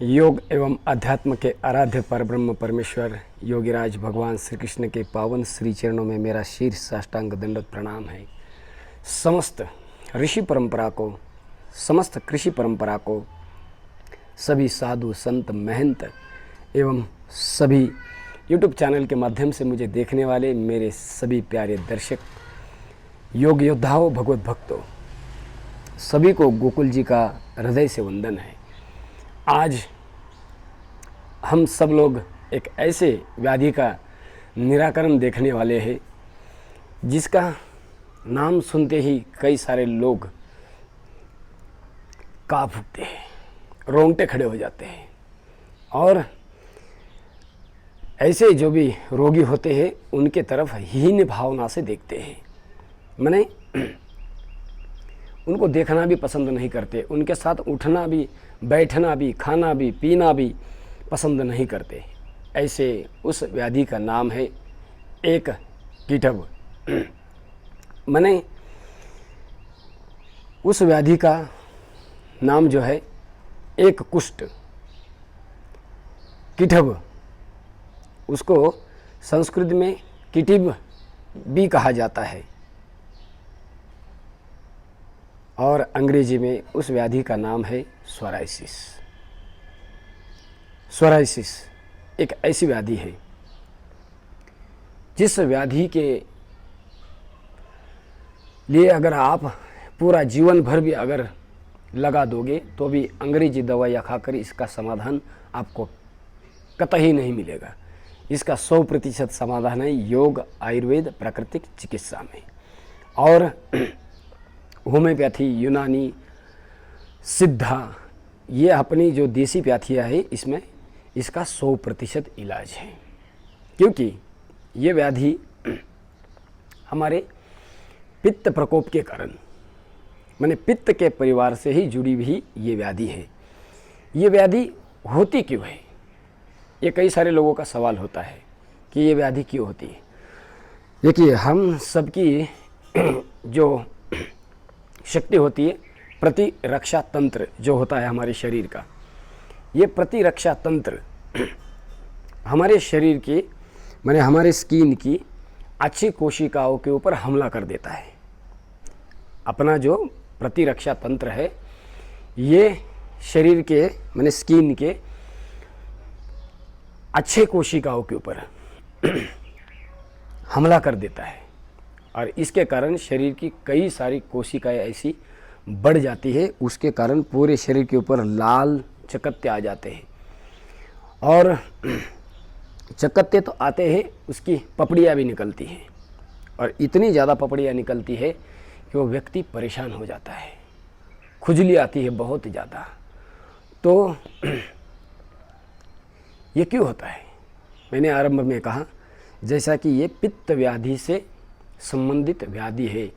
योग एवं अध्यात्म के आराध्य परब्रह्म परमेश्वर योगीराज भगवान श्री कृष्ण के पावन श्री चरणों में मेरा शीर्ष साष्टांग दंडवत प्रणाम है। समस्त ऋषि परंपरा को, समस्त कृषि परंपरा को, सभी साधु संत महंत एवं सभी यूट्यूब चैनल के माध्यम से मुझे देखने वाले मेरे सभी प्यारे दर्शक योग योद्धाओं, भगवत भक्तों, सभी को गोकुल जी का हृदय से वंदन है। आज हम सब लोग एक ऐसे व्याधि का निराकरण देखने वाले हैं जिसका नाम सुनते ही कई सारे लोग कांप उठते हैं, रोंगटे खड़े हो जाते हैं और ऐसे जो भी रोगी होते हैं उनके तरफ हीन भावना से देखते हैं। माने उनको देखना भी पसंद नहीं करते, उनके साथ उठना भी, बैठना भी, खाना भी, पीना भी पसंद नहीं करते। ऐसे उस व्याधि का नाम है एक कीटव। माने उस व्याधि का नाम जो है एक कुष्ठ कीटव, उसको संस्कृत में कीटिव भी कहा जाता है और अंग्रेजी में उस व्याधि का नाम है सोराइसिस। सोराइसिस एक ऐसी व्याधि है जिस व्याधि के लिए अगर आप पूरा जीवन भर भी अगर लगा दोगे तो भी अंग्रेजी दवाइयाँ खाकर इसका समाधान आपको कतई नहीं मिलेगा। इसका 100% समाधान है योग, आयुर्वेद, प्राकृतिक चिकित्सा में और होम्योपैथी, यूनानी, सिद्धा, ये अपनी जो देसी प्याथियाँ है इसमें इसका 100% इलाज है। क्योंकि ये व्याधि हमारे पित्त प्रकोप के कारण, माने पित्त के परिवार से ही जुड़ी हुई ये व्याधि है। ये व्याधि होती क्यों है, ये कई सारे लोगों का सवाल होता है कि ये व्याधि क्यों होती है। देखिए, हम सबकी जो शक्ति होती है, प्रतिरक्षा तंत्र जो होता है हमारे शरीर का, ये प्रतिरक्षा तंत्र हमारे शरीर की, माने हमारे स्किन की अच्छी कोशिकाओं के ऊपर हमला कर देता है। अपना जो प्रतिरक्षा तंत्र है ये शरीर के, माने स्किन के अच्छे कोशिकाओं के ऊपर हमला कर देता है और इसके कारण शरीर की कई सारी कोशिकाएं ऐसी बढ़ जाती है। उसके कारण पूरे शरीर के ऊपर लाल चकत्ते आ जाते हैं और चकत्ते तो आते हैं, उसकी पपड़ियाँ भी निकलती हैं और इतनी ज़्यादा पपड़ियाँ निकलती है कि वो व्यक्ति परेशान हो जाता है, खुजली आती है बहुत ज़्यादा। तो ये क्यों होता है? मैंने आरंभ में कहा जैसा कि ये पित्त व्याधि से संबंधित व्याधि है।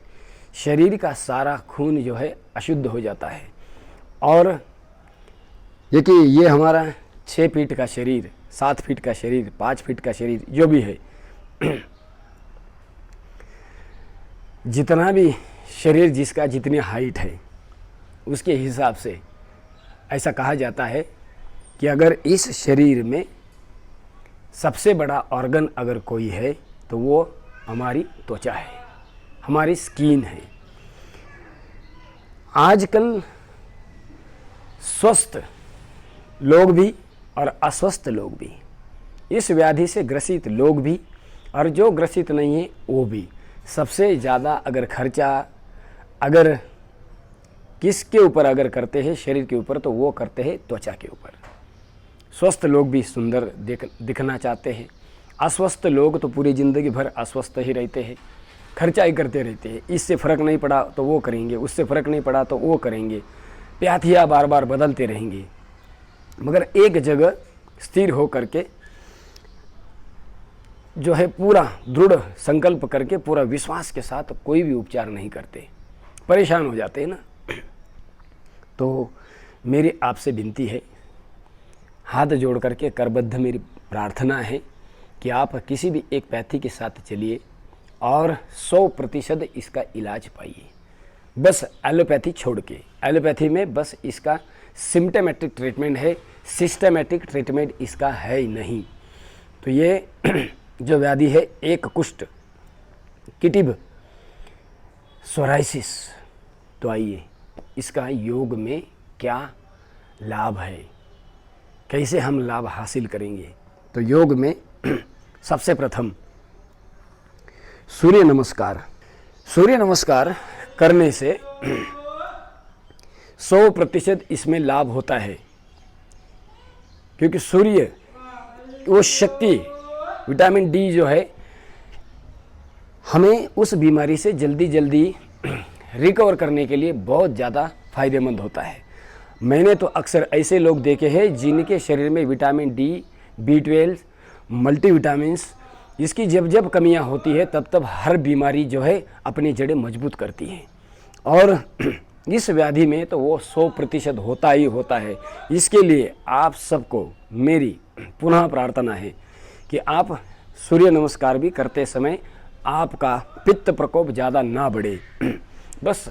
शरीर का सारा खून जो है अशुद्ध हो जाता है और देखिए, ये हमारा 6 फीट का शरीर, 7 फीट का शरीर, 5 फीट का शरीर जो भी है, जितना भी शरीर जिसका जितनी हाइट है उसके हिसाब से ऐसा कहा जाता है कि अगर इस शरीर में सबसे बड़ा ऑर्गन अगर कोई है तो वो हमारी त्वचा है, हमारी स्किन है। आजकल स्वस्थ लोग भी और अस्वस्थ लोग भी, इस व्याधि से ग्रसित लोग भी और जो ग्रसित नहीं है वो भी, सबसे ज़्यादा अगर खर्चा अगर किसके ऊपर अगर करते हैं शरीर के ऊपर तो वो करते हैं त्वचा के ऊपर। स्वस्थ लोग भी सुंदर दिखना चाहते हैं, अस्वस्थ लोग तो पूरी ज़िंदगी भर अस्वस्थ ही रहते हैं, खर्चा ही करते रहते हैं। इससे फ़र्क नहीं पड़ा तो वो करेंगे, उससे फ़र्क नहीं पड़ा तो वो करेंगे, प्याथियाँ बार बार बदलते रहेंगे, मगर एक जगह स्थिर हो करके जो है पूरा दृढ़ संकल्प करके पूरा विश्वास के साथ कोई भी उपचार नहीं करते, परेशान हो जाते हैं ना। तो मेरी आपसे विनती है, हाथ जोड़ करके करबद्ध मेरी प्रार्थना है कि आप किसी भी एक पैथी के साथ चलिए और 100% इसका इलाज पाइए। बस एलोपैथी छोड़ के, एलोपैथी में बस इसका सिम्टमेटिक ट्रीटमेंट है, सिस्टमेटिक ट्रीटमेंट इसका है ही नहीं। तो ये जो व्याधि है एक कुष्ठ किटिब सोराइसिस, तो आइए इसका योग में क्या लाभ है, कैसे हम लाभ हासिल करेंगे। तो योग में सबसे प्रथम सूर्य नमस्कार। सूर्य नमस्कार करने से 100% इसमें लाभ होता है, क्योंकि सूर्य वो शक्ति विटामिन डी जो है हमें उस बीमारी से जल्दी जल्दी रिकवर करने के लिए बहुत ज़्यादा फायदेमंद होता है। मैंने तो अक्सर ऐसे लोग देखे हैं जिनके शरीर में विटामिन डी, B12, मल्टीविटामिन्स, इसकी जब जब कमियां होती है तब तब हर बीमारी जो है अपनी जड़ें मजबूत करती है। और इस व्याधि में तो वो 100% होता ही होता है। इसके लिए आप सबको मेरी पुनः प्रार्थना है कि आप सूर्य नमस्कार भी करते समय आपका पित्त प्रकोप ज़्यादा ना बढ़े, बस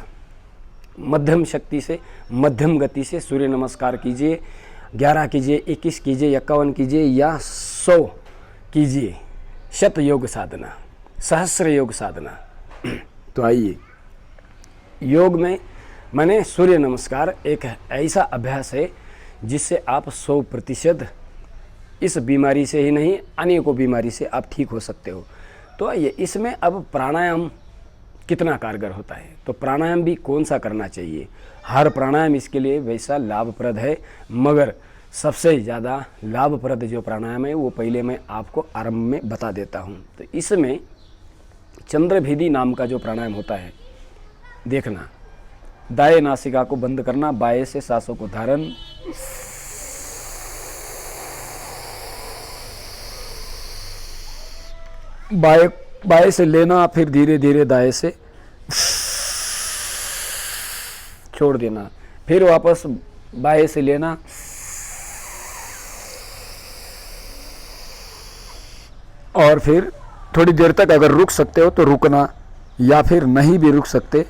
मध्यम शक्ति से, मध्यम गति से सूर्य नमस्कार कीजिए। 11 कीजिए, 21 कीजिए, 51 कीजिए या 100 कीजिए। शत योग साधना, सहस्र योग साधना। तो आइए, योग में मैंने सूर्य नमस्कार एक ऐसा अभ्यास है जिससे आप 100% इस बीमारी से ही नहीं अनेकों बीमारी से आप ठीक हो सकते हो। तो आइए, इसमें अब प्राणायाम कितना कारगर होता है, तो प्राणायाम भी कौन सा करना चाहिए। हर प्राणायाम इसके लिए वैसा लाभप्रद है, मगर सबसे ज़्यादा लाभप्रद जो प्राणायाम है वो पहले मैं आपको आरंभ में बता देता हूँ। तो इसमें चंद्रभेदी नाम का जो प्राणायाम होता है, देखना, दाएं नासिका को बंद करना, बाएं से सांसों को धारण, बाएं से लेना, फिर धीरे धीरे दाएं से छोड़ देना, फिर वापस बाएं से लेना, और फिर थोड़ी देर तक अगर रुक सकते हो तो रुकना, या फिर नहीं भी रुक सकते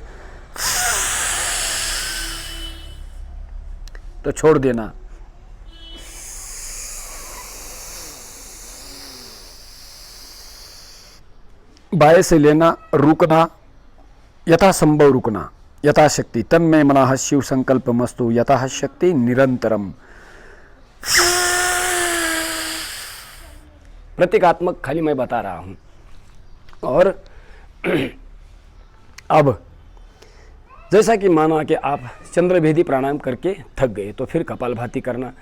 तो छोड़ देना। बाएं से लेना, रुकना, यथासंभव रुकना, यथाशक्ति। तन्मे मनः शिव संकल्प मस्तु यथाशक्ति निरंतरम। प्रतीकात्मक खाली मैं बता रहा हूं। और अब जैसा कि माना कि आप चंद्रभेदी प्राणायाम करके थक गए, तो फिर कपालभाति करना।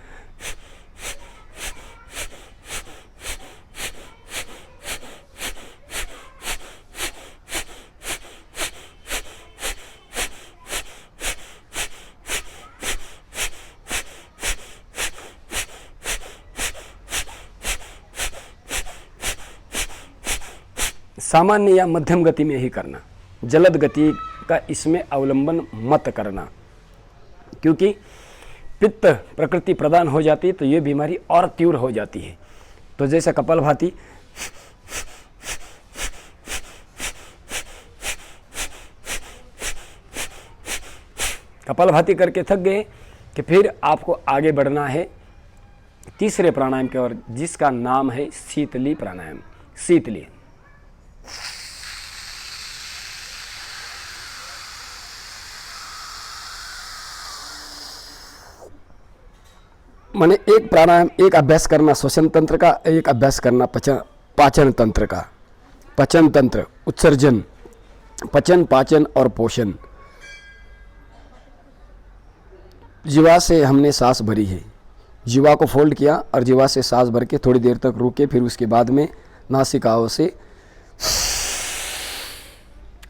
सामान्य या मध्यम गति में ही करना, जलद गति का इसमें अवलंबन मत करना, क्योंकि पित्त प्रकृति प्रदान हो जाती है तो ये बीमारी और तीव्र हो जाती है। तो जैसा कपालभाति, कपालभाति करके थक गए कि फिर आपको आगे बढ़ना है तीसरे प्राणायाम की ओर, जिसका नाम है शीतली प्राणायाम। शीतली माने एक प्राणायाम, एक अभ्यास करना श्वसन तंत्र का, एक अभ्यास करना पाचन तंत्र का। पचन तंत्र, उत्सर्जन, पचन, पाचन और पोषण। जीवा से हमने सांस भरी है, जीवा को फोल्ड किया और जीवा से सांस भर के थोड़ी देर तक रुके, फिर उसके बाद में नासिकाओं से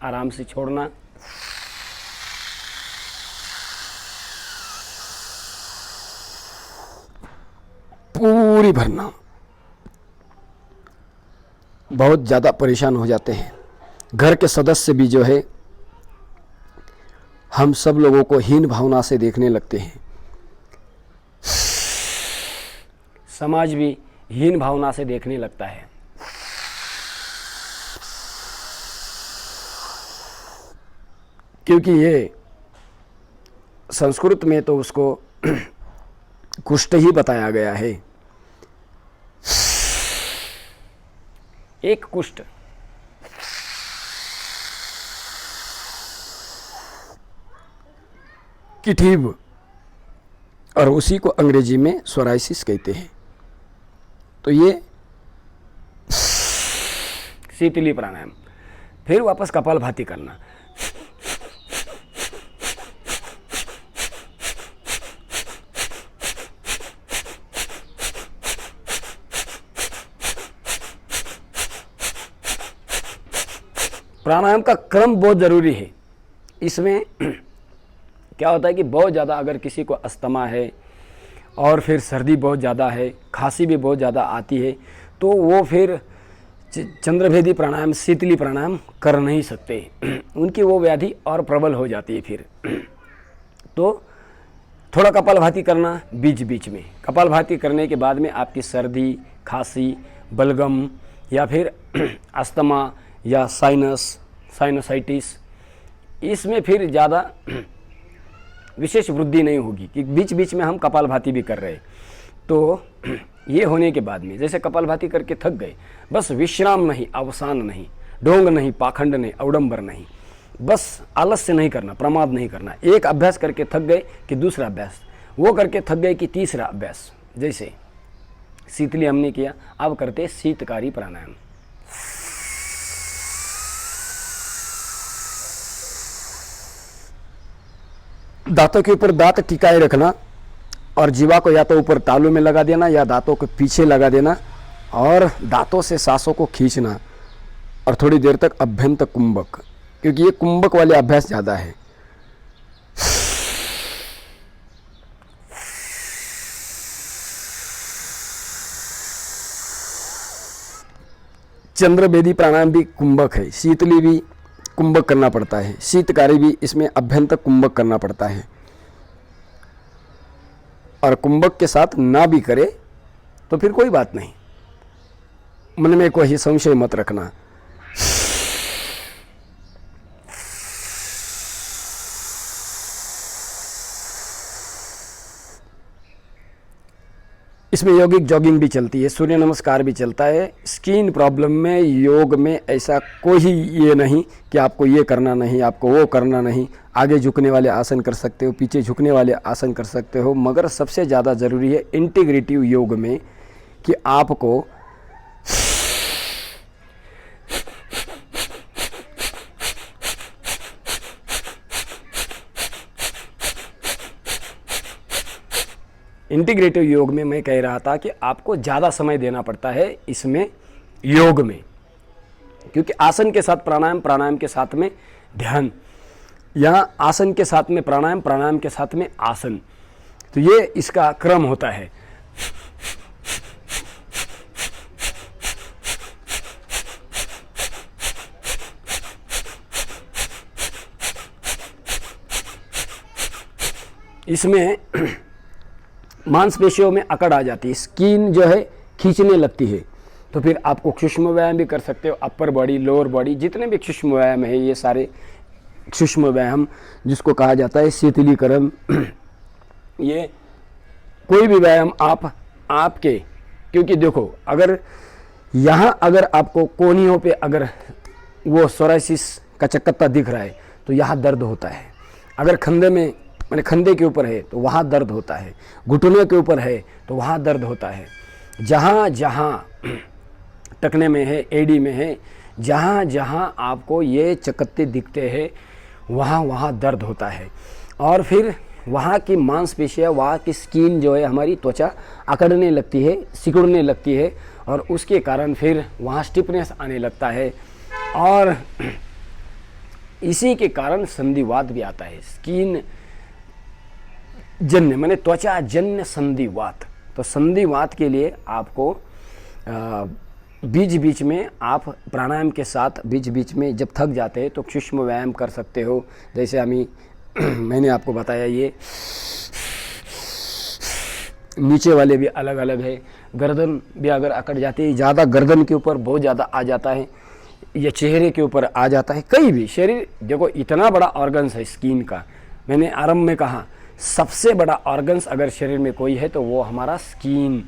आराम से छोड़ना। पूरी भरना। बहुत ज़्यादा परेशान हो जाते हैं घर के सदस्य भी, जो है हम सब लोगों को हीन भावना से देखने लगते हैं, समाज भी हीन भावना से देखने लगता है। क्योंकि ये संस्कृत में तो उसको कुष्ठ ही बताया गया है। एक कुष्ठ किठीब, और उसी को अंग्रेजी में सोराइसिस कहते हैं। तो ये शीतली प्राणायाम। फिर वापस कपालभाति करना। प्राणायाम का क्रम बहुत ज़रूरी है। इसमें क्या होता है कि बहुत ज़्यादा अगर किसी को अस्थमा है और फिर सर्दी बहुत ज़्यादा है, खांसी भी बहुत ज़्यादा आती है, तो वो फिर चंद्रभेदी प्राणायाम, शीतली प्राणायाम कर नहीं सकते। उनकी वो व्याधि और प्रबल हो जाती है फिर। तो थोड़ा कपालभाति करना बीच बीच में। कपालभाति करने के बाद में आपकी सर्दी, खांसी, बलगम या फिर अस्थमा या साइनसाइटिस, इसमें फिर ज़्यादा विशेष वृद्धि नहीं होगी कि बीच बीच में हम कपालभाति भी कर रहे। तो ये होने के बाद में जैसे कपालभाति करके थक गए, बस विश्राम नहीं, अवसान नहीं, ढोंग नहीं, पाखंड नहीं, अवडंबर नहीं, बस आलस्य नहीं करना, प्रमाद नहीं करना। एक अभ्यास करके थक गए कि दूसरा अभ्यास, वो करके थक गए कि तीसरा अभ्यास। जैसे शीतली हमने किया, अब करते शीतकारी प्राणायाम। दांतों के ऊपर दांत टिकाए रखना और जीवा को या तो ऊपर तालू में लगा देना या दांतों के पीछे लगा देना, और दांतों से सांसों को खींचना और थोड़ी देर तक अभ्यंत कुंभक, क्योंकि ये कुंभक वाले अभ्यास ज़्यादा है। चंद्रभेदी प्राणायाम भी कुंभक है, शीतली भी कुंभक करना पड़ता है, शीतकारी भी इसमें अभ्यंतर कुंभक करना पड़ता है। और कुंभक के साथ ना भी करे तो फिर कोई बात नहीं, मन में कोई संशय मत रखना। इसमें यौगिक जॉगिंग भी चलती है, सूर्य नमस्कार भी चलता है। स्किन प्रॉब्लम में योग में ऐसा कोई ये नहीं कि आपको ये करना नहीं, आपको वो करना नहीं। आगे झुकने वाले आसन कर सकते हो, पीछे झुकने वाले आसन कर सकते हो, मगर सबसे ज़्यादा ज़रूरी है इंटीग्रेटिव योग में कि आपको इंटीग्रेटिव योग में मैं कह रहा था कि आपको ज़्यादा समय देना पड़ता है इसमें योग में, क्योंकि आसन के साथ प्राणायाम, प्राणायाम के साथ में ध्यान, या आसन के साथ में प्राणायाम, प्राणायाम के साथ में आसन, तो ये इसका क्रम होता है। इसमें मांसपेशियों में अकड़ आ जाती है, स्किन जो है खींचने लगती है, तो फिर आपको सूक्ष्म व्यायाम भी कर सकते हो। अपर बॉडी, लोअर बॉडी, जितने भी सूक्ष्म व्यायाम है, ये सारे सूक्ष्म व्यायाम जिसको कहा जाता है शीतलीकरण, ये कोई भी व्यायाम आपके, क्योंकि देखो अगर यहाँ अगर आपको कोहनियों पे अगर वो सोराइसिस का चक्कता दिख रहा है तो यहाँ दर्द होता है। अगर कंधे में मैंने कंधे के ऊपर है तो वहाँ दर्द होता है, घुटनों के ऊपर है तो वहाँ दर्द होता है, जहाँ जहाँ टखने में है, एडी में है, जहाँ जहाँ आपको ये चकत्ते दिखते हैं वहाँ वहाँ दर्द होता है। और फिर वहाँ की मांसपेशियाँ, वहाँ की स्किन जो है, हमारी त्वचा अकड़ने लगती है, सिकुड़ने लगती है, और उसके कारण फिर वहाँ स्टिफनेस आने लगता है, और इसी के कारण संधिवात भी आता है। स्किन जन्य माने त्वचा जन्य संधिवात। तो संधिवात के लिए आपको बीच बीच में आप प्राणायाम के साथ बीच बीच में जब थक जाते हैं तो सूक्ष्म व्यायाम कर सकते हो। जैसे मैंने आपको बताया, ये नीचे वाले भी अलग अलग है। गर्दन भी अगर अकड़ जाती है, ज़्यादा गर्दन के ऊपर बहुत ज़्यादा आ जाता है, या चेहरे के ऊपर आ जाता है, कहीं भी शरीर, देखो इतना बड़ा ऑर्गन्स है स्किन का। मैंने आरंभ में कहा सबसे बड़ा ऑर्गन्स अगर शरीर में कोई है तो वो हमारा स्किन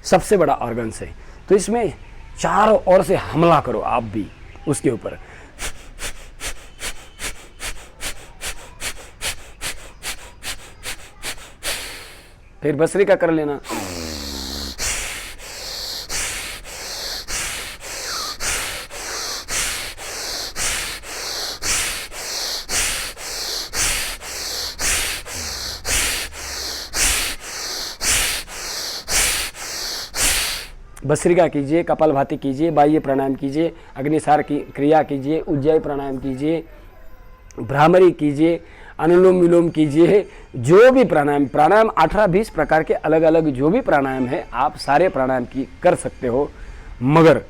सबसे बड़ा ऑर्गन्स है। तो इसमें चारों ओर से हमला करो आप भी उसके ऊपर। फिर भस्त्रिका कर लेना। भस्त्रिका कीजिए, कपालभाति कीजिए, बाह्य प्राणायाम कीजिए, अग्निसार की क्रिया कीजिए, उज्जाई प्राणायाम कीजिए, भ्रामरी कीजिए, अनुलोम विलोम कीजिए, जो भी प्राणायाम 18-20 प्रकार के अलग अलग जो भी प्राणायाम है आप सारे प्राणायाम की कर सकते हो। मगर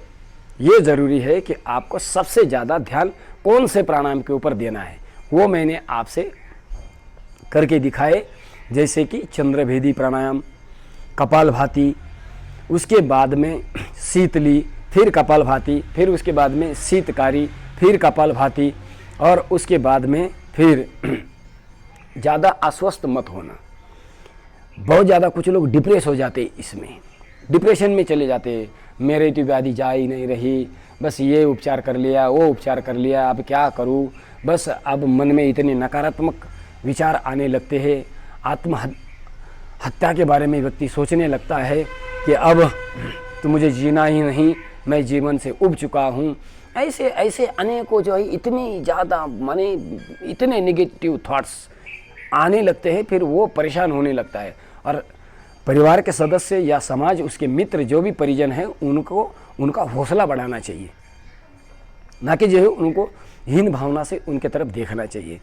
ये ज़रूरी है कि आपको सबसे ज़्यादा ध्यान कौन से प्राणायाम के ऊपर देना है वो मैंने आपसे करके दिखाए, जैसे कि चंद्रभेदी प्राणायाम, कपालभाति, उसके बाद में शीतली, फिर कपालभाति, फिर उसके बाद में शीतकारी, फिर कपालभाति, और उसके बाद में फिर ज़्यादा अस्वस्थ मत होना। बहुत ज़्यादा कुछ लोग डिप्रेस हो जाते, इसमें डिप्रेशन में चले जाते, मेरे तो व्याधि जा ही नहीं रही, बस ये उपचार कर लिया, वो उपचार कर लिया, अब क्या करूँ, बस अब मन में इतने नकारात्मक विचार आने लगते हैं, आत्महत्या के बारे में व्यक्ति सोचने लगता है कि अब तो मुझे जीना ही नहीं, मैं जीवन से उब चुका हूँ। ऐसे ऐसे अनेकों जो है इतनी ज़्यादा माने इतने नेगेटिव थॉट्स आने लगते हैं, फिर वो परेशान होने लगता है। और परिवार के सदस्य या समाज, उसके मित्र जो भी परिजन हैं, उनको उनका हौसला बढ़ाना चाहिए, ना कि जो है उनको हीन भावना से उनके तरफ देखना चाहिए।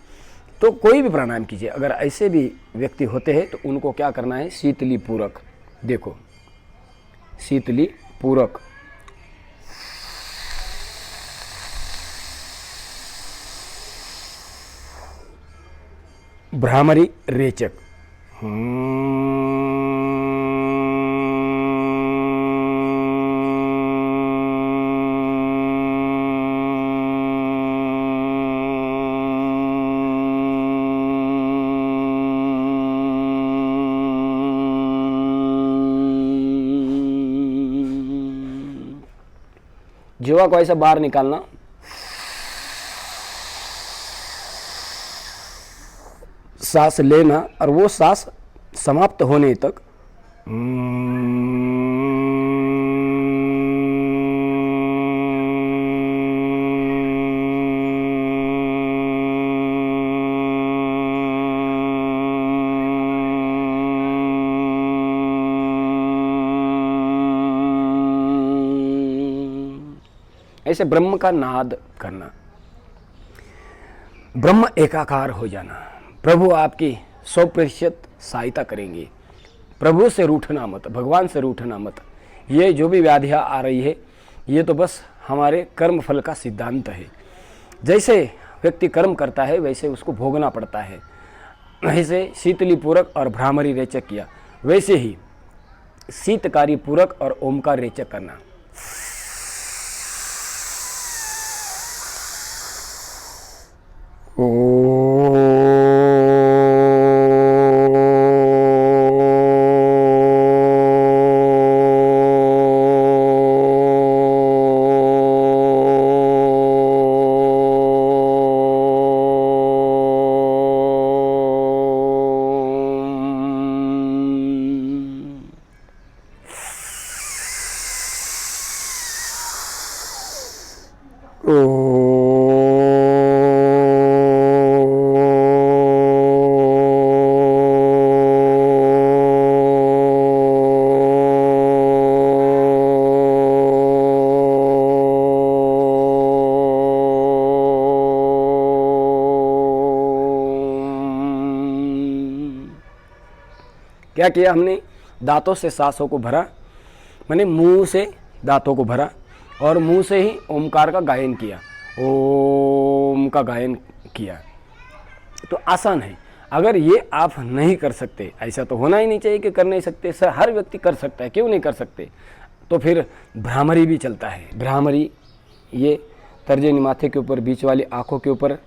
तो कोई भी प्राणायाम कीजिए, अगर ऐसे भी व्यक्ति होते हैं तो उनको क्या करना है, शीतली पूरक। देखो शीतली पूरक, भ्रामरी रेचक, जीवा को ऐसा बाहर निकालना, सांस लेना, और वो सांस समाप्त होने तक ऐसे ब्रह्म का नाद करना, ब्रह्म एकाकार हो जाना। प्रभु आपकी 100% सहायता करेंगे। प्रभु से रूठना मत, भगवान से रूठना मत। ये जो भी व्याधियाँ आ रही है ये तो बस हमारे कर्म फल का सिद्धांत है। जैसे व्यक्ति कर्म करता है वैसे उसको भोगना पड़ता है। वैसे शीतली पूरक और भ्रामरी रेचक किया, वैसे ही शीतकारी पूरक और ओमकार रेचक करना। क्या किया हमने, दांतों से सांसों को भरा, मैंने मुंह से दांतों को भरा और मुंह से ही ओमकार का गायन किया, ओम का गायन किया। तो आसान है। अगर ये आप नहीं कर सकते, ऐसा तो होना ही नहीं चाहिए कि कर नहीं सकते, सर हर व्यक्ति कर सकता है, क्यों नहीं कर सकते, तो फिर भ्रामरी भी चलता है। भ्रामरी ये तर्जनी माथे के ऊपर, बीच वाली आंखों के ऊपर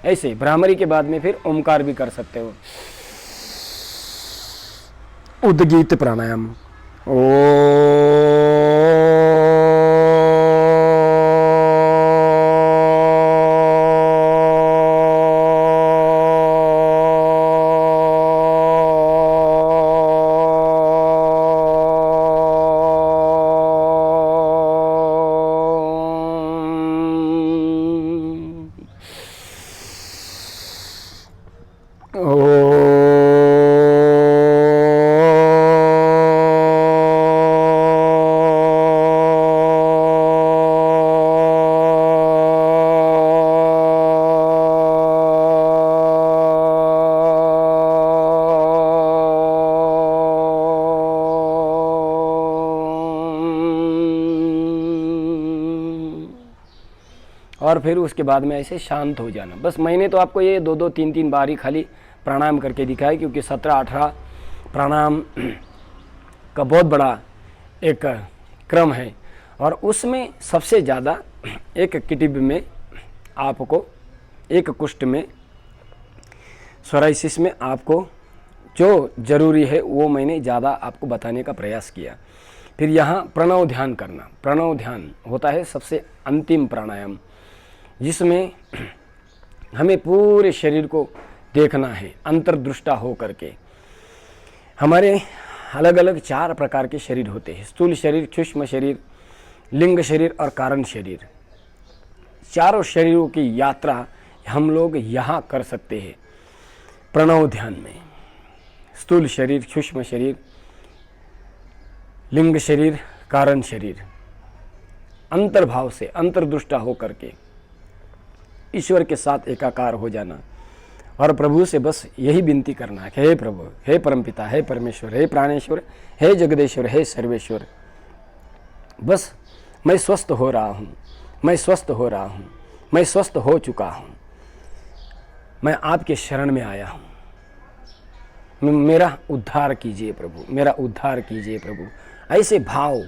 ऐसे भ्रामरी के बाद में फिर ओमकार भी कर सकते हो। उद्गीत प्राणायाम। और फिर उसके बाद में ऐसे शांत हो जाना। बस मैंने तो आपको ये 2-2, 3-3 बार ही खाली प्राणायाम करके दिखाया, क्योंकि 17-18 प्राणायाम का बहुत बड़ा एक क्रम है। और उसमें सबसे ज़्यादा एक किटिब में आपको, एक कुष्ठ में, सोराइसिस में आपको जो ज़रूरी है वो मैंने ज़्यादा आपको बताने का प्रयास किया। फिर यहाँ प्रणव ध्यान करना। प्रणव ध्यान होता है सबसे अंतिम प्राणायाम, जिसमें हमें पूरे शरीर को देखना है अंतर्दृष्टा हो करके। हमारे अलग अलग 4 प्रकार के शरीर होते हैं, स्थूल शरीर, सूक्ष्म शरीर, लिंग शरीर और कारण शरीर। चारों शरीरों की यात्रा हम लोग यहाँ कर सकते हैं प्रणव ध्यान में। स्थूल शरीर, सूक्ष्म शरीर, लिंग शरीर, कारण शरीर, अंतर्भाव से अंतर्दृष्टा हो करके ईश्वर के साथ एकाकार हो जाना। और प्रभु से बस यही विनती करना है कि हे प्रभु, हे परमपिता, हे परमेश्वर, हे प्राणेश्वर, हे जगदेश्वर, हे सर्वेश्वर, बस मैं स्वस्थ हो रहा हूँ, मैं स्वस्थ हो रहा हूँ, मैं स्वस्थ हो चुका हूँ, मैं आपके शरण में आया हूँ, मेरा उद्धार कीजिए प्रभु, मेरा उद्धार कीजिए प्रभु। ऐसे भाव,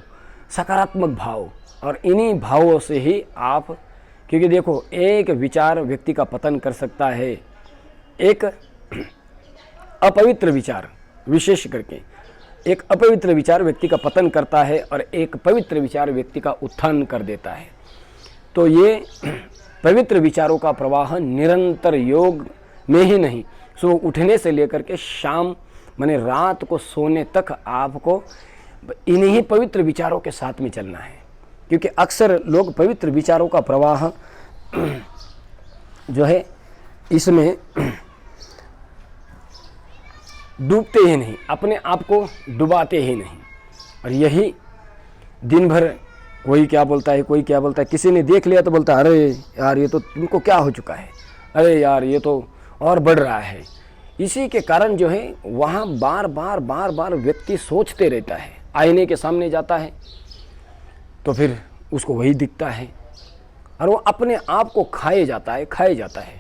सकारात्मक भाव, और इन्हीं भावों से ही आप, क्योंकि देखो एक विचार व्यक्ति का पतन कर सकता है, एक अपवित्र विचार, विशेष करके एक अपवित्र विचार व्यक्ति का पतन करता है और एक पवित्र विचार व्यक्ति का उत्थान कर देता है। तो ये पवित्र विचारों का प्रवाह निरंतर योग में ही नहीं, सुबह उठने से लेकर के शाम माने रात को सोने तक आपको इन्हीं पवित्र विचारों के साथ में चलना है। क्योंकि अक्सर लोग पवित्र विचारों का प्रवाह जो है इसमें डूबते ही नहीं, अपने आप को डुबाते ही नहीं। और यही दिन भर कोई क्या बोलता है, कोई क्या बोलता है, किसी ने देख लिया तो बोलता है अरे यार ये तो तुमको क्या हो चुका है, अरे यार ये तो और बढ़ रहा है। इसी के कारण जो है वहाँ बार बार व्यक्ति सोचते रहता है। आईने के सामने जाता है तो फिर उसको वही दिखता है और वो अपने आप को खाए जाता है।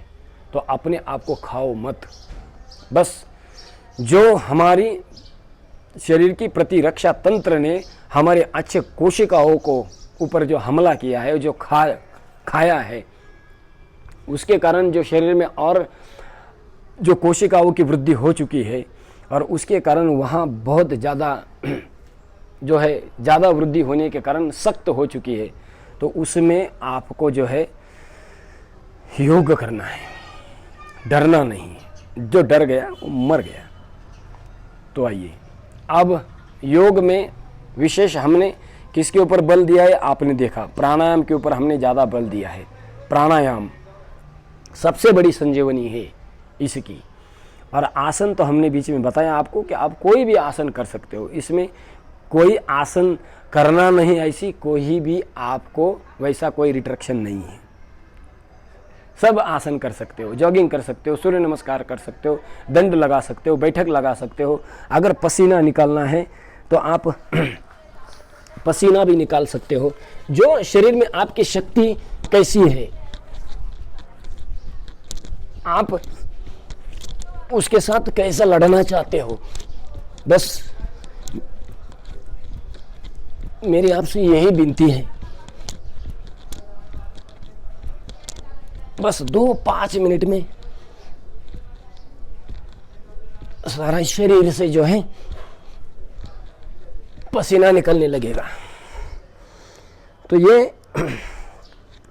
तो अपने आप को खाओ मत। बस जो हमारी शरीर की प्रतिरक्षा तंत्र ने हमारे अच्छे कोशिकाओं को ऊपर जो हमला किया है, जो खाया है, उसके कारण जो शरीर में और जो कोशिकाओं की वृद्धि हो चुकी है और उसके कारण वहाँ बहुत ज़्यादा जो है ज़्यादा वृद्धि होने के कारण सख्त हो चुकी है। तो उसमें आपको जो है योग करना है, डरना नहीं। जो डर गया वो मर गया। तो आइए अब योग में विशेष हमने किसके ऊपर बल दिया है, आपने देखा प्राणायाम के ऊपर हमने ज़्यादा बल दिया है। प्राणायाम सबसे बड़ी संजीवनी है इसकी। और आसन तो हमने बीच में बताया आपको कि आप कोई भी आसन कर सकते हो, इसमें कोई आसन करना नहीं, ऐसी कोई भी आपको वैसा कोई रिस्ट्रिक्शन नहीं है। सब आसन कर सकते हो, जॉगिंग कर सकते हो, सूर्य नमस्कार कर सकते हो, दंड लगा सकते हो, बैठक लगा सकते हो। अगर पसीना निकालना है तो आप पसीना भी निकाल सकते हो। जो शरीर में आपकी शक्ति कैसी है, आप उसके साथ कैसा लड़ना चाहते हो, बस मेरी आपसे यही विनती है, बस 2-5 मिनट में सारा शरीर से जो है पसीना निकलने लगेगा। तो ये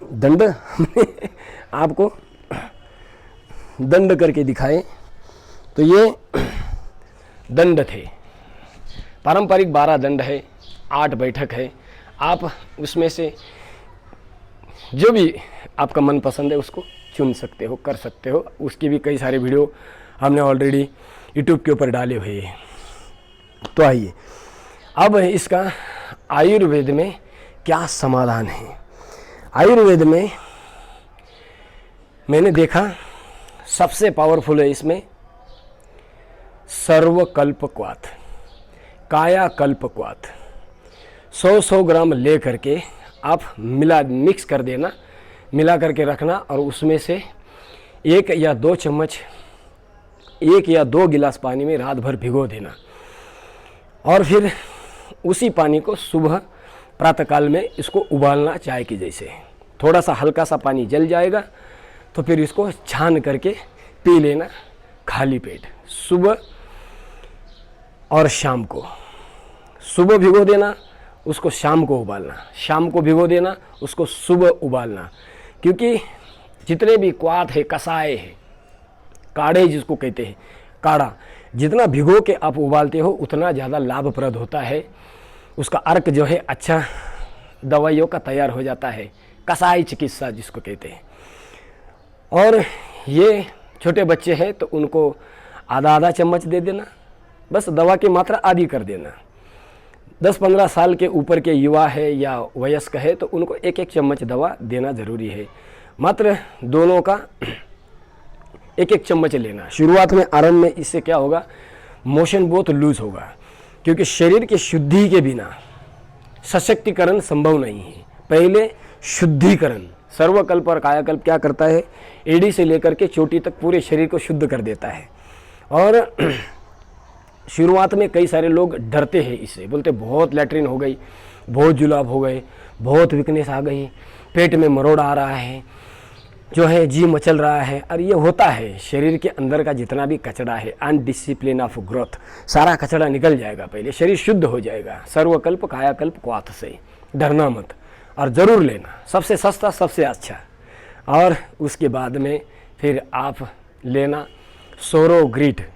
दंड हमने आपको दंड करके दिखाए। तो ये दंड थे, पारंपरिक 12 दंड है, 8 बैठक है। आप उसमें से जो भी आपका मन पसंद है उसको चुन सकते हो, कर सकते हो। उसकी भी कई सारे वीडियो हमने ऑलरेडी यूट्यूब के ऊपर डाले हुए हैं। तो आइए अब इसका आयुर्वेद में क्या समाधान है। आयुर्वेद में मैंने देखा सबसे पावरफुल है इसमें सर्वकल्पक्वाथ, कायाकल्पक्वाथ। 100 ग्राम ले करके आप मिक्स कर देना, मिला करके रखना, और उसमें से 1 या 2 चम्मच, 1 या 2 गिलास पानी में रात भर भिगो देना। और फिर उसी पानी को सुबह प्रातःकाल में इसको उबालना, चाय की जैसे। थोड़ा सा हल्का सा पानी जल जाएगा तो फिर इसको छान करके पी लेना खाली पेट, सुबह और शाम को। सुबह भिगो देना, उसको शाम को उबालना, शाम को भिगो देना, उसको सुबह उबालना। क्योंकि जितने भी क्वाथ है, कसाय है, काढ़े जिसको कहते हैं, काढ़ा जितना भिगो के आप उबालते हो उतना ज़्यादा लाभप्रद होता है। उसका अर्क जो है अच्छा दवाइयों का तैयार हो जाता है, कसाई चिकित्सा जिसको कहते हैं। और ये छोटे बच्चे हैं तो उनको आधा चम्मच दे देना, बस दवा की मात्रा आधी कर देना। 10-15 साल के ऊपर के युवा है या वयस्क है तो उनको 1-1 चम्मच दवा देना ज़रूरी है। मात्र दोनों का 1-1 चम्मच लेना। शुरुआत में आरंभ में इससे क्या होगा, मोशन बहुत लूज होगा, क्योंकि शरीर की शुद्धि के बिना सशक्तिकरण संभव नहीं है। पहले शुद्धिकरण, सर्वकल्प और कायाकल्प क्या करता है, एड़ी से लेकर के चोटी तक पूरे शरीर को शुद्ध कर देता है। और शुरुआत में कई सारे लोग डरते हैं इससे, बोलते बहुत लैट्रिन हो गई, बहुत जुलाब हो गए, बहुत वीकनेस आ गई, पेट में मरोड़ आ रहा है, जो है जी मचल रहा है। और ये होता है, शरीर के अंदर का जितना भी कचरा है, अनडिसिप्लिन ऑफ ग्रोथ, सारा कचरा निकल जाएगा, पहले शरीर शुद्ध हो जाएगा। सर्वकल्प कायाकल्प क्वाथ से डरना मत, और ज़रूर लेना, सबसे सस्ता सबसे अच्छा। और उसके बाद में फिर आप लेना सोरोग्रिट।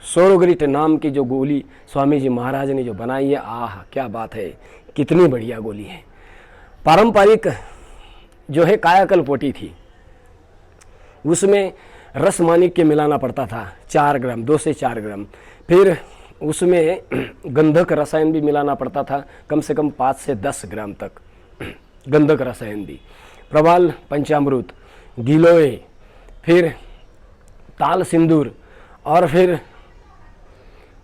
सोरोग्रिट नाम की जो गोली स्वामी जी महाराज ने जो बनाई है, आह क्या बात है, कितनी बढ़िया गोली है। पारंपरिक जो है कायाकल्पोटी थी, उसमें रस माणिक्य मिलाना पड़ता था 4 ग्राम, 2 से 4 ग्राम। फिर उसमें गंधक रसायन भी मिलाना पड़ता था, कम से कम 5 से 10 ग्राम तक गंधक रसायन भी। प्रवाल पंचामृत, गिलोय, फिर ताल सिंदूर, और फिर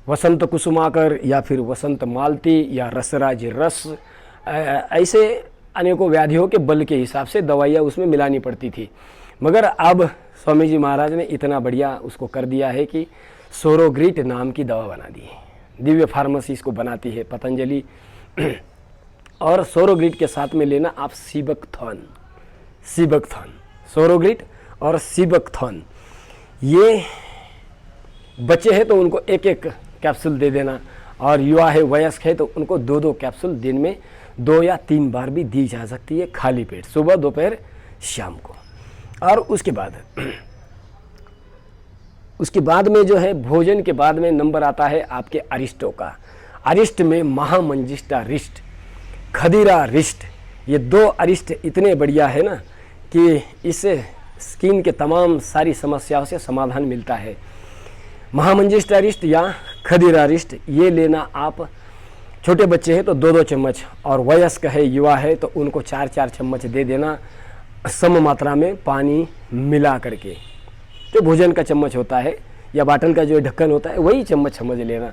वसंत कुसुमाकर या फिर वसंत मालती या रसराज रस, ऐसे अनेकों व्याधियों के बल के हिसाब से दवाइयाँ उसमें मिलानी पड़ती थी। मगर अब स्वामी जी महाराज ने इतना बढ़िया उसको कर दिया है कि सोरोग्रिट नाम की दवा बना दी है। दिव्य फार्मेसी इसको बनाती है, पतंजलि। और सोरोग्रिट के साथ में लेना आप सीबकथॉन, सोरोग्रिट और सीबकथॉन। ये बच्चे हैं तो उनको 1-1 कैप्सूल दे देना, और युवा है वयस्क है तो उनको 2-2 कैप्सूल दिन में 2 या 3 बार भी दी जा सकती है, खाली पेट, सुबह दोपहर शाम को। और उसके बाद में जो है भोजन के बाद में नंबर आता है आपके अरिष्टों का। अरिष्ट में महामंजिष्ठा रिष्ट, खदीरा रिष्ट, ये 2 अरिष्ट इतने बढ़िया है ना कि इससे स्किन के तमाम सारी समस्याओं से समाधान मिलता है। महामंजिस्टारिस्ट या खदीरारिस्ट ये लेना आप, छोटे बच्चे हैं तो 2-2 चम्मच, और वयस्क है, युवा है तो उनको 4-4 चम्मच दे देना सम मात्रा में पानी मिला करके। जो भोजन का चम्मच होता है या बाटल का जो ढक्कन होता है वही चम्मच समझ लेना।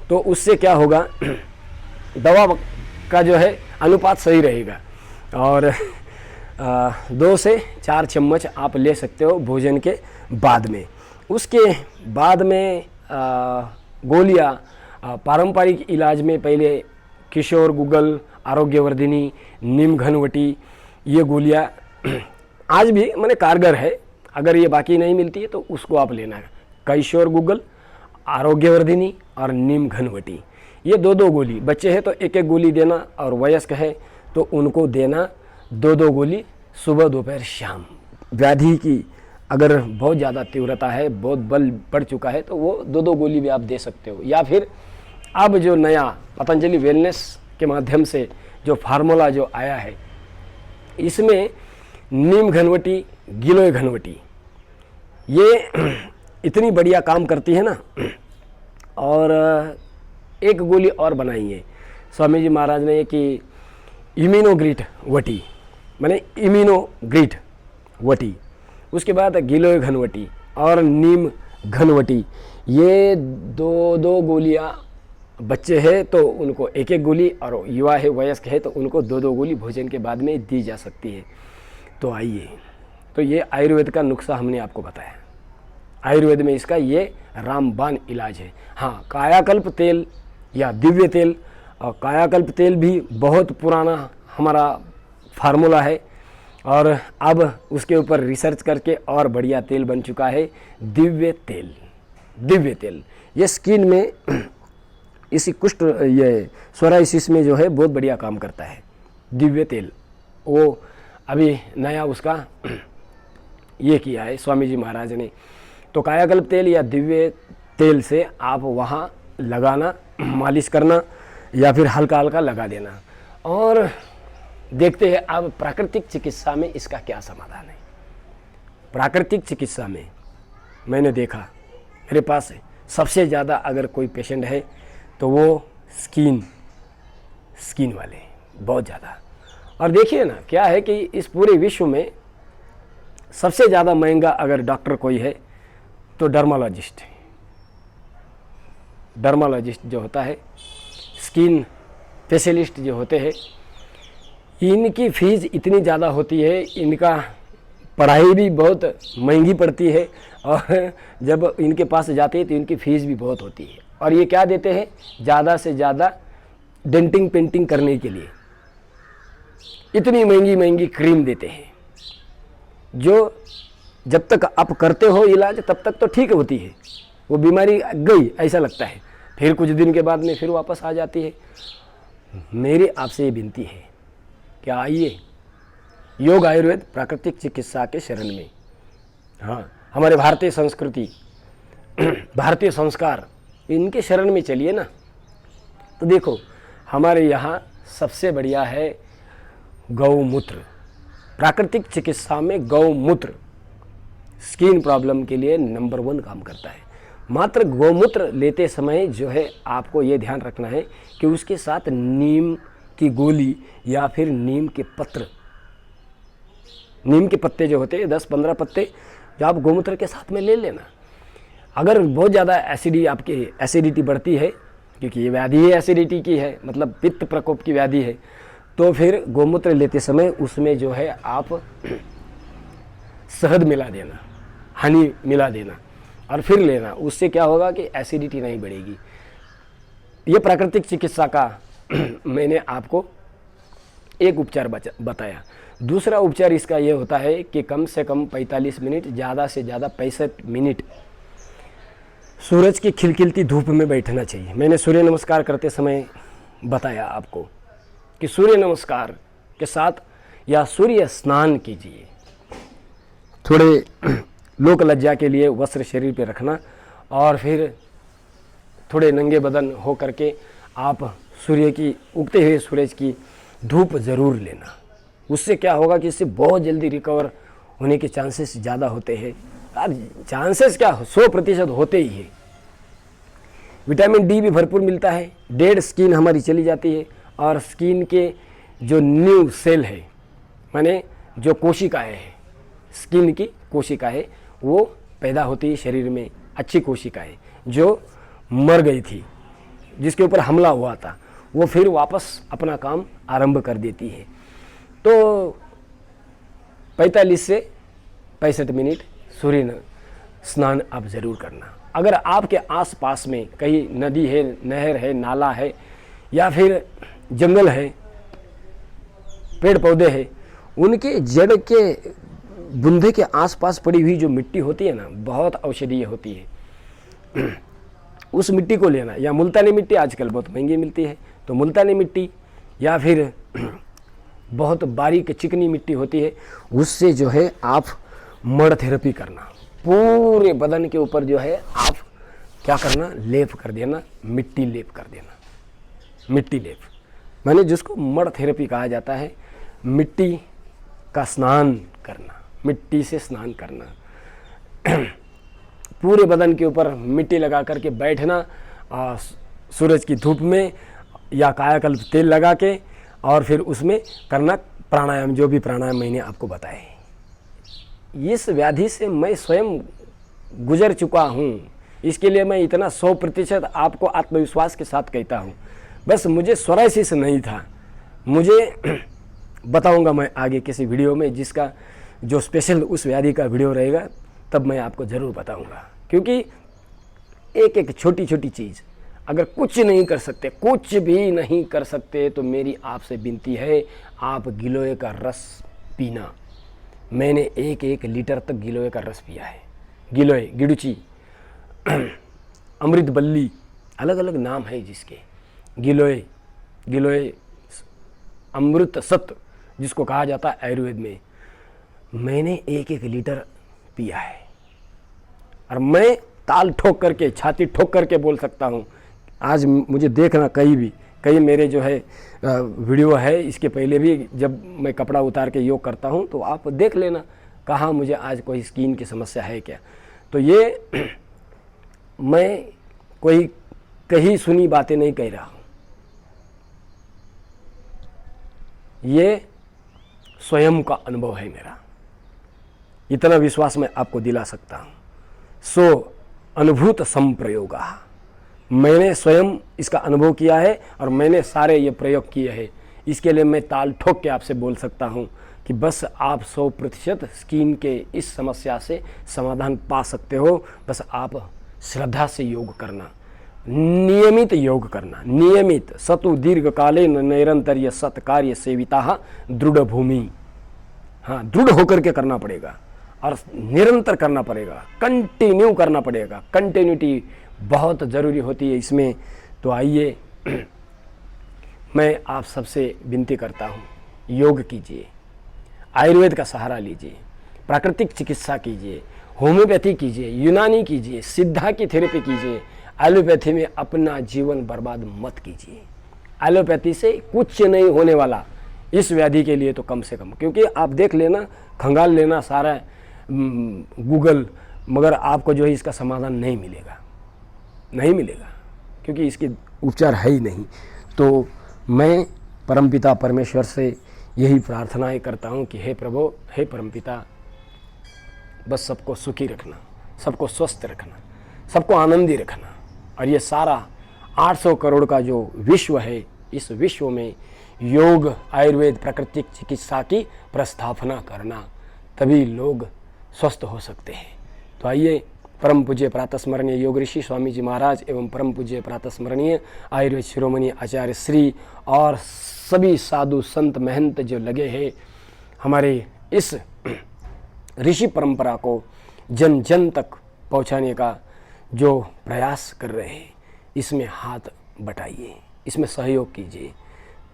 तो उससे क्या होगा, दवा का जो है अनुपात सही रहेगा। और 2 से 4 चम्मच आप ले सकते हो भोजन के बाद में। उसके बाद में गोलियां, पारंपरिक इलाज में पहले किशोर गुग्गल, आरोग्यवर्धिनी, नीम घनवटी, ये गोलियां आज भी माने कारगर है। अगर ये बाकी नहीं मिलती है तो उसको आप लेना है। किशोर गुग्गल, आरोग्यवर्धिनी और नीम घनवटी, ये 2-2 गोली। बच्चे हैं तो 1-1 गोली देना, और वयस्क है तो उनको देना 2-2 गोली सुबह, दोपहर, शाम। व्याधि की अगर बहुत ज़्यादा तीव्रता है, बहुत बल बढ़ चुका है, तो वो 2-2 गोली भी आप दे सकते हो। या फिर अब जो नया पतंजलि वेलनेस के माध्यम से जो फार्मूला जो आया है, इसमें नीम घनवटी, गिलोय घनवटी, ये इतनी बढ़िया काम करती है ना। और एक गोली और बनाई है स्वामी जी महाराज ने कि इम्यूनोग्रिट वटी, माने इम्यूनोग्रिट वटी, उसके बाद गिलोय घनवटी और नीम घनवटी, ये 2-2 गोलियां। बच्चे हैं तो उनको 1-1 गोली, और युवा है, वयस्क है तो उनको 2-2 गोली भोजन के बाद में दी जा सकती है। तो आइए, तो ये आयुर्वेद का नुस्खा हमने आपको बताया। आयुर्वेद में इसका ये रामबाण इलाज है। हाँ, कायाकल्प तेल या दिव्य तेल, और कायाकल्प तेल भी बहुत पुराना हमारा फार्मूला है, और अब उसके ऊपर रिसर्च करके और बढ़िया तेल बन चुका है दिव्य तेल। दिव्य तेल ये स्किन में इसी कुष्ठ, ये सोराइसिस में जो है बहुत बढ़िया काम करता है दिव्य तेल। वो अभी नया उसका ये किया है स्वामी जी महाराज ने। तो कायाकल्प तेल या दिव्य तेल से आप वहाँ लगाना, मालिश करना, या फिर हल्का हल्का लगा देना। और देखते हैं अब प्राकृतिक चिकित्सा में इसका क्या समाधान है। प्राकृतिक चिकित्सा में मैंने देखा, मेरे पास सबसे ज़्यादा अगर कोई पेशेंट है तो वो स्किन वाले बहुत ज़्यादा। और देखिए ना, क्या है कि इस पूरे विश्व में सबसे ज़्यादा महंगा अगर डॉक्टर कोई है तो डर्मालॉजिस्ट है। डर्मालॉजिस्ट जो होता है, स्किन स्पेशलिस्ट जो होते हैं, इनकी फीस इतनी ज़्यादा होती है, इनका पढ़ाई भी बहुत महंगी पड़ती है, और जब इनके पास जाते हैं तो इनकी फ़ीस भी बहुत होती है। और ये क्या देते हैं, ज़्यादा से ज़्यादा डेंटिंग पेंटिंग करने के लिए इतनी महंगी महंगी क्रीम देते हैं, जो जब तक आप करते हो इलाज तब तक तो ठीक होती है, वो बीमारी गई ऐसा लगता है, फिर कुछ दिन के बाद में फिर वापस आ जाती है। मेरी आपसे ये विनती है कि आइए योग आयुर्वेद प्राकृतिक चिकित्सा के शरण में। हाँ, हमारे भारतीय संस्कृति, भारतीय संस्कार, इनके शरण में चलिए ना। तो देखो, हमारे यहाँ सबसे बढ़िया है गौमूत्र। प्राकृतिक चिकित्सा में गौमूत्र स्किन प्रॉब्लम के लिए नंबर 1 काम करता है। मात्र गौमूत्र लेते समय जो है आपको ये ध्यान रखना है कि उसके साथ नीम की गोली या फिर नीम के पत्र, नीम के पत्ते जो होते हैं 10-15 पत्ते, जो आप गौमूत्र के साथ में ले लेना। अगर बहुत ज़्यादा आपकी एसिडिटी बढ़ती है, क्योंकि ये व्याधि ही एसिडिटी की है, मतलब पित्त प्रकोप की व्याधि है, तो फिर गौमूत्र लेते समय उसमें जो है आप शहद मिला देना, हनी मिला देना और फिर लेना। उससे क्या होगा कि एसिडिटी नहीं बढ़ेगी। ये प्राकृतिक चिकित्सा का मैंने आपको एक उपचार बताया। दूसरा उपचार इसका ये होता है कि कम से कम 45 मिनट, ज़्यादा से ज़्यादा 65 मिनट सूरज की खिलखिलती धूप में बैठना चाहिए। मैंने सूर्य नमस्कार करते समय बताया आपको कि सूर्य नमस्कार के साथ या सूर्य स्नान कीजिए। थोड़े लोक लज्जा के लिए वस्त्र शरीर पे रखना और फिर थोड़े नंगे बदन हो करके आप सूर्य की, उगते हुए सूरज की धूप ज़रूर लेना। उससे क्या होगा कि इससे बहुत जल्दी रिकवर होने के चांसेस ज़्यादा होते हैं। चांसेस क्या, 100% होते ही है। विटामिन डी भी भरपूर मिलता है, डेड स्किन हमारी चली जाती है, और स्किन के जो न्यू सेल है, माने जो कोशिकाएँ हैं, स्किन की कोशिकाएँ वो पैदा होती है शरीर में, अच्छी कोशिकाएँ जो मर गई थी, जिसके ऊपर हमला हुआ था, वो फिर वापस अपना काम आरंभ कर देती है। तो 45 से 65 मिनट सूर्य स्नान आप ज़रूर करना। अगर आपके आसपास में कहीं नदी है, नहर है, नाला है, या फिर जंगल है, पेड़ पौधे हैं, उनके जड़ के बूंदे के आसपास पड़ी हुई जो मिट्टी होती है ना, बहुत औषधीय होती है। उस मिट्टी को लेना, या मुल्तानी मिट्टी आजकल बहुत महंगी मिलती है, तो मुल्तानी मिट्टी या फिर बहुत बारीक चिकनी मिट्टी होती है, उससे जो है आप मड थेरेपी करना। पूरे बदन के ऊपर जो है आप क्या करना, लेप कर देना, मिट्टी लेप कर देना। मिट्टी लेप माने जिसको मड थेरेपी कहा जाता है, मिट्टी का स्नान करना, मिट्टी से स्नान करना। पूरे बदन के ऊपर मिट्टी लगा करके बैठना, सूरज की धूप में, या कायाकल्प तेल लगा के, और फिर उसमें करना प्राणायाम, जो भी प्राणायाम मैंने आपको बताए। इस व्याधि से मैं स्वयं गुजर चुका हूँ, इसके लिए मैं इतना 100% आपको आत्मविश्वास के साथ कहता हूँ। बस मुझे सोराइसिस नहीं था, मुझे बताऊँगा मैं आगे किसी वीडियो में, जिसका जो स्पेशल उस व्याधि का वीडियो रहेगा, तब मैं आपको ज़रूर बताऊँगा। क्योंकि एक एक छोटी छोटी चीज़, अगर कुछ नहीं कर सकते, कुछ भी नहीं कर सकते, तो मेरी आपसे विनती है, आप गिलोय का रस पीना। मैंने 1 लीटर तक गिलोय का रस पिया है। गिलोय, गिडुची, अमृत बल्ली, अलग अलग नाम है जिसके। गिलोय, गिलोय अमृत सत्व जिसको कहा जाता है आयुर्वेद में, मैंने 1 लीटर पिया है। और मैं ताल ठोक करके, छाती ठोक करके बोल सकता हूँ, आज मुझे देखना कहीं भी, कई मेरे जो है वीडियो है, इसके पहले भी जब मैं कपड़ा उतार के योग करता हूँ, तो आप देख लेना कहाँ मुझे आज कोई स्किन की समस्या है क्या। तो ये मैं कोई कहीं सुनी बातें नहीं कह रहा हूँ, ये स्वयं का अनुभव है मेरा। इतना विश्वास मैं आपको दिला सकता हूँ। सो अनुभूत संप्रयोगा, मैंने स्वयं इसका अनुभव किया है और मैंने सारे ये प्रयोग किए हैं। इसके लिए मैं ताल ठोक के आपसे बोल सकता हूँ कि बस आप 100% स्किन के इस समस्या से समाधान पा सकते हो। बस आप श्रद्धा से योग करना, नियमित योग करना, नियमित सतु दीर्घकालीन निरंतर सत्कार्य सेविता दृढ़ भूमि। हाँ, दृढ़ होकर के करना पड़ेगा और निरंतर करना पड़ेगा, कंटिन्यू करना पड़ेगा। कंटिन्यूटी बहुत ज़रूरी होती है इसमें। तो आइए मैं आप सबसे विनती करता हूँ, योग कीजिए, आयुर्वेद का सहारा लीजिए, प्राकृतिक चिकित्सा कीजिए, होम्योपैथी कीजिए, यूनानी कीजिए, सिद्धा की थेरेपी कीजिए। एलोपैथी में अपना जीवन बर्बाद मत कीजिए। एलोपैथी से कुछ नहीं होने वाला इस व्याधि के लिए तो कम से कम, क्योंकि आप देख लेना, खंगाल लेना सारा गूगल, मगर आपको जो है इसका समाधान नहीं मिलेगा, नहीं मिलेगा, क्योंकि इसके उपचार है ही नहीं। तो मैं परमपिता परमेश्वर से यही प्रार्थनाएं करता हूँ कि हे प्रभु, हे परमपिता, बस सबको सुखी रखना, सबको स्वस्थ रखना, सबको आनंदी रखना। और ये सारा 800 करोड़ का जो विश्व है, इस विश्व में योग, आयुर्वेद, प्राकृतिक चिकित्सा की प्रस्थापना करना, तभी लोग स्वस्थ हो सकते हैं। तो आइए परम पूज्य प्रातस्मरणीय योग ऋषि स्वामी जी महाराज एवं परम पूज्य प्रातस्मरणीय आयुर्वेद शिरोमणि आचार्य श्री और सभी साधु संत महंत जो लगे हैं हमारे इस ऋषि परंपरा को जन जन तक पहुंचाने का जो प्रयास कर रहे हैं, इसमें हाथ बटाइए, इसमें सहयोग कीजिए।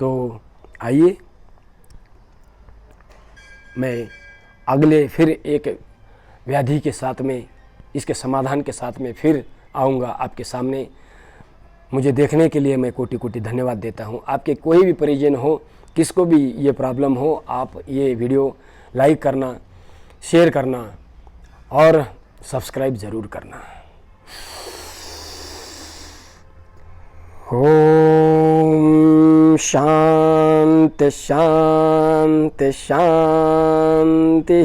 तो आइए मैं अगले फिर एक व्याधि के साथ में, इसके समाधान के साथ में फिर आऊँगा आपके सामने। मुझे देखने के लिए मैं कोटि कोटि धन्यवाद देता हूँ। आपके कोई भी परिजन हो, किसको भी ये प्रॉब्लम हो, आप ये वीडियो लाइक करना, शेयर करना और सब्सक्राइब ज़रूर करना। ओम शांति शांति शांति।